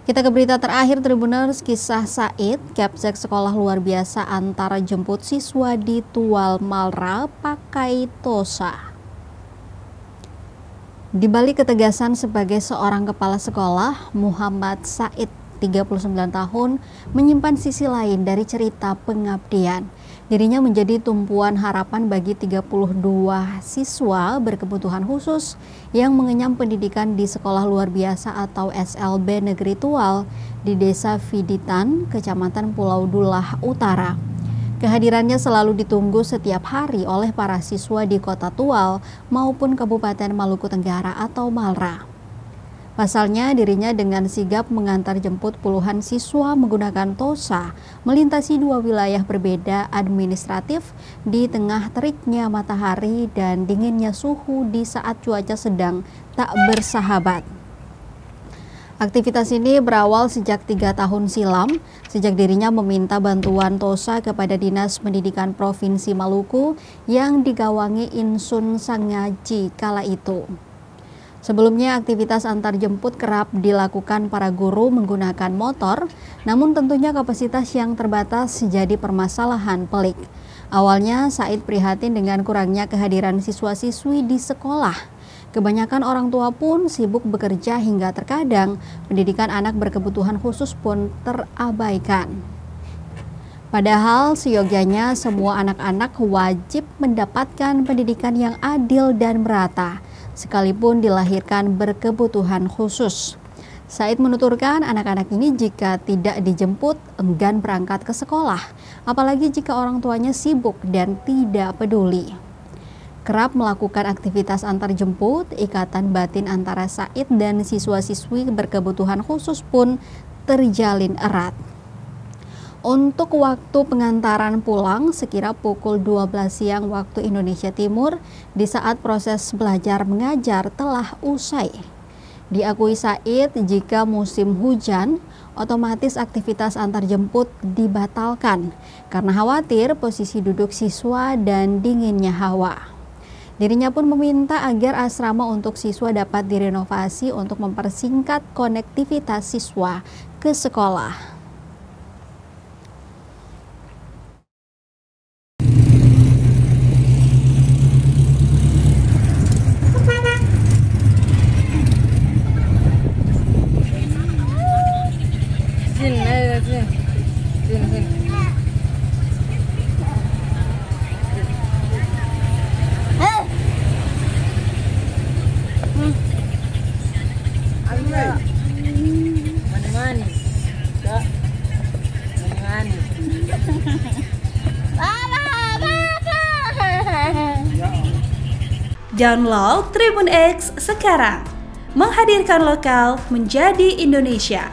Kita ke berita terakhir Tribuners, kisah Said, capsek sekolah luar biasa antara jemput siswa di Tual Malra pakai tosa. Di balik ketegasan sebagai seorang kepala sekolah, Muhammad Said, 39 tahun, menyimpan sisi lain dari cerita pengabdian. Dirinya menjadi tumpuan harapan bagi 32 siswa berkebutuhan khusus yang mengenyam pendidikan di Sekolah Luar Biasa atau SLB Negeri Tual di Desa Viditan, Kecamatan Pulau Dulah Utara. Kehadirannya selalu ditunggu setiap hari oleh para siswa di Kota Tual maupun Kabupaten Maluku Tenggara atau Malra. Pasalnya, dirinya dengan sigap mengantar jemput puluhan siswa menggunakan tosa melintasi dua wilayah berbeda administratif di tengah teriknya matahari dan dinginnya suhu di saat cuaca sedang tak bersahabat. Aktivitas ini berawal sejak 3 tahun silam, sejak dirinya meminta bantuan tosa kepada Dinas Pendidikan Provinsi Maluku yang digawangi Insun Sangaji kala itu. Sebelumnya, aktivitas antar jemput kerap dilakukan para guru menggunakan motor, namun tentunya kapasitas yang terbatas jadi permasalahan pelik. Awalnya, Said prihatin dengan kurangnya kehadiran siswa-siswi di sekolah. Kebanyakan orang tua pun sibuk bekerja hingga terkadang pendidikan anak berkebutuhan khusus pun terabaikan. Padahal seyogyanya semua anak-anak wajib mendapatkan pendidikan yang adil dan merata, sekalipun dilahirkan berkebutuhan khusus. Said menuturkan anak-anak ini jika tidak dijemput enggan berangkat ke sekolah, apalagi jika orang tuanya sibuk dan tidak peduli. Kerap melakukan aktivitas antar jemput, ikatan batin antara Said dan siswa-siswi berkebutuhan khusus pun terjalin erat. Untuk waktu pengantaran pulang sekira pukul 12 siang waktu Indonesia Timur di saat proses belajar mengajar telah usai. Diakui Said jika musim hujan, otomatis aktivitas antar jemput dibatalkan karena khawatir posisi duduk siswa dan dinginnya hawa. Dirinya pun meminta agar asrama untuk siswa dapat direnovasi untuk mempersingkat konektivitas siswa ke sekolah. Download Tribun X sekarang, menghadirkan lokal menjadi Indonesia.